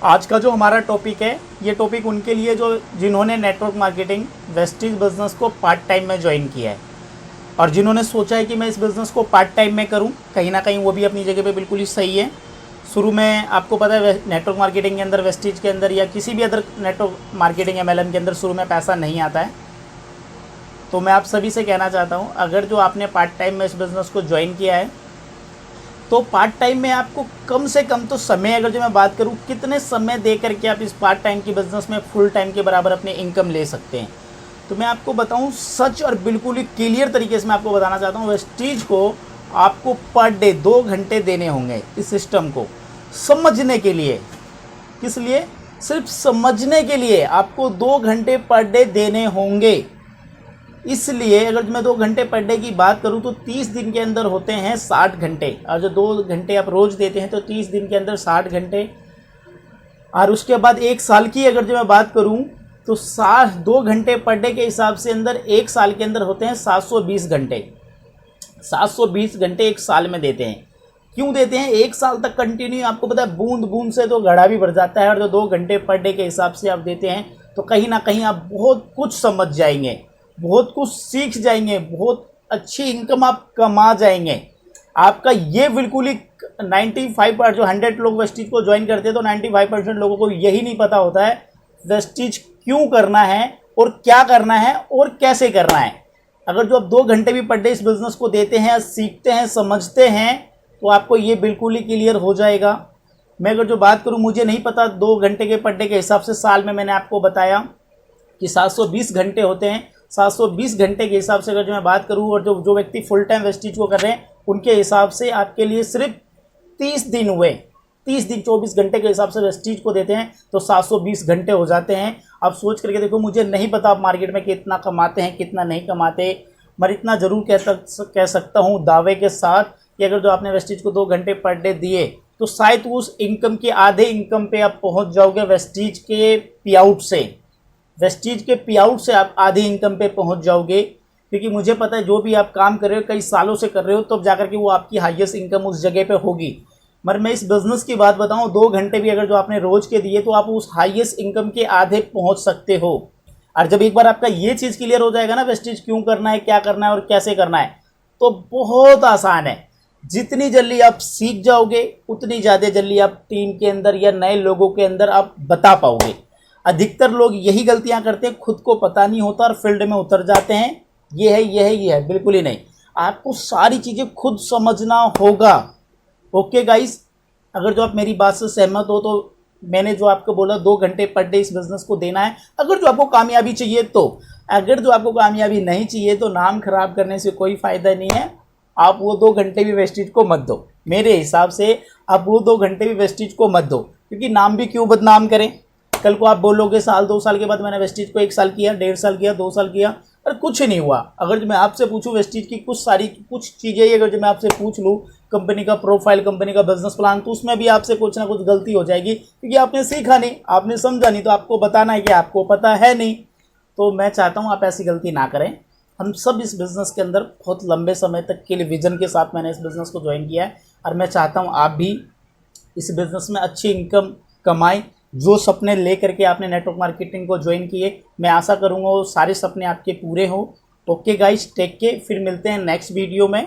आज का जो हमारा टॉपिक है, ये टॉपिक उनके लिए जो जिन्होंने नेटवर्क मार्केटिंग वेस्टीज बिज़नेस को पार्ट टाइम में ज्वाइन किया है और जिन्होंने सोचा है कि मैं इस बिज़नेस को पार्ट टाइम में करूं। कहीं ना कहीं वो भी अपनी जगह पे बिल्कुल ही सही है। शुरू में आपको पता है नेटवर्क मार्केटिंग के अंदर, वेस्टीज के अंदर या किसी भी अदर नेटवर्क मार्केटिंग MLM के अंदर शुरू में पैसा नहीं आता है। तो मैं आप सभी से कहना चाहता हूँ, अगर जो आपने पार्ट टाइम में इस बिज़नेस को ज्वाइन किया है तो पार्ट टाइम में आपको कम से कम तो समय, अगर जो मैं बात करूं कितने समय दे करके आप इस पार्ट टाइम की बिज़नेस में फुल टाइम के बराबर अपनी इनकम ले सकते हैं, तो मैं आपको बताऊं सच और बिल्कुल ही क्लियर तरीके से मैं आपको बताना चाहता हूं। वेस्टीज को आपको पर डे 2 घंटे देने होंगे इस सिस्टम को समझने के लिए। किस लिए? सिर्फ समझने के लिए आपको 2 घंटे पर डे देने होंगे। इसलिए अगर मैं 2 घंटे पर डे की बात करूं तो 30 दिन के अंदर होते हैं 60 घंटे, और जो 2 घंटे आप रोज़ देते हैं तो 30 दिन के अंदर 60 घंटे। और उसके बाद 1 साल की अगर जो मैं बात करूं तो 2 घंटे पर डे के हिसाब से अंदर 1 साल के अंदर होते हैं 720 घंटे। 720 घंटे 1 साल में देते हैं। क्यों देते हैं? 1 साल तक कंटिन्यू। आपको पता है बूंद बूंद से तो घड़ा भी भर जाता है, और जो 2 घंटे पर डे के हिसाब से आप देते हैं तो कहीं ना कहीं आप बहुत कुछ समझ जाएंगे, बहुत कुछ सीख जाएंगे, बहुत अच्छी इनकम आप कमा जाएंगे। आपका ये बिल्कुल ही 95% जो 100 लोग वेस्टीज को ज्वाइन करते हैं तो 95% लोगों को यही नहीं पता होता है वेस्टीज क्यों करना है और क्या करना है और कैसे करना है। अगर जो आप 2 घंटे भी पर डे इस बिज़नेस को देते हैं, सीखते हैं, समझते हैं, तो आपको ये बिल्कुल ही क्लियर हो जाएगा। मैं अगर जो बात करूँ, मुझे नहीं पता 2 घंटे के पर डे के हिसाब से साल में मैंने आपको बताया कि 720 घंटे होते हैं। 720 घंटे के हिसाब से अगर जो मैं बात करूं और जो व्यक्ति फुल टाइम वेस्टीज को कर रहे हैं उनके हिसाब से आपके लिए सिर्फ 30 दिन हुए। 30 दिन 24 घंटे के हिसाब से वेस्टीज को देते हैं तो 720 घंटे हो जाते हैं। आप सोच करके देखो, मुझे नहीं पता आप मार्केट में कितना कमाते हैं कितना नहीं कमाते, मगर इतना ज़रूर कह सकता हूँ दावे के साथ कि अगर जो आपने वेस्टीज को 2 घंटे पर डे दिए तो शायद उस इनकम के आधे इनकम पे आप पहुँच जाओगे वेस्टीज के पे आउट से। वेस्टीज के पे आउट से आप आधी इनकम पे पहुंच जाओगे, क्योंकि मुझे पता है जो भी आप काम कर रहे हो कई सालों से कर रहे हो, तब तो जाकर के वो आपकी हाईएस्ट इनकम उस जगह पे होगी। मगर मैं इस बिज़नेस की बात बताऊं, 2 घंटे भी अगर जो आपने रोज़ के दिए तो आप उस हाईएस्ट इनकम के आधे पहुंच सकते हो। और जब एक बार आपका ये चीज़ क्लियर हो जाएगा ना, वेस्टीज क्यों करना है, क्या करना है और कैसे करना है, तो बहुत आसान है। जितनी जल्दी आप सीख जाओगे उतनी ज़्यादा जल्दी आप टीम के अंदर या नए लोगों के अंदर आप बता पाओगे। अधिकतर लोग यही गलतियां करते हैं, खुद को पता नहीं होता और फील्ड में उतर जाते हैं, ये है ये है ये है। बिल्कुल ही नहीं, आपको सारी चीज़ें खुद समझना होगा। ओके गाइस, अगर जो आप मेरी बात से सहमत हो तो मैंने जो आपको बोला 2 घंटे पर डे इस बिज़नेस को देना है। अगर जो आपको कामयाबी चाहिए तो, अगर जो आपको कामयाबी नहीं चाहिए तो नाम खराब करने से कोई फ़ायदा नहीं है। आप वो 2 घंटे भी वेस्टीज को मत दो। मेरे हिसाब से आप वो 2 घंटे भी वेस्टीज को मत दो, क्योंकि नाम भी क्यों बदनाम करें। कल को आप बोलोगे साल 2 साल के बाद मैंने वेस्टीज को 1 साल किया, 1.5 साल किया, 2 साल किया और कुछ नहीं हुआ। अगर जो मैं आपसे पूछूं वेस्टीज की कुछ चीज़ें अगर जो मैं आपसे पूछ लूँ, कंपनी का प्रोफाइल, कंपनी का बिजनेस प्लान, तो उसमें भी आपसे कुछ ना कुछ गलती हो जाएगी, क्योंकि आपने सीखा नहीं, आपने समझा नहीं, तो आपको बताना है कि आपको पता है नहीं। तो मैं चाहता हूँ आप ऐसी गलती ना करें। हम सब इस बिज़नेस के अंदर बहुत लंबे समय तक के लिए विजन के साथ मैंने इस बिज़नेस को ज्वाइन किया है, और मैं चाहता हूँ आप भी इस बिज़नेस में अच्छी इनकम कमाएं। जो सपने ले करके आपने नेटवर्क मार्केटिंग को ज्वाइन किए, मैं आशा करूँगा वो सारे सपने आपके पूरे हों। ओके गाइस, टेक केयर, फिर मिलते हैं नेक्स्ट वीडियो में।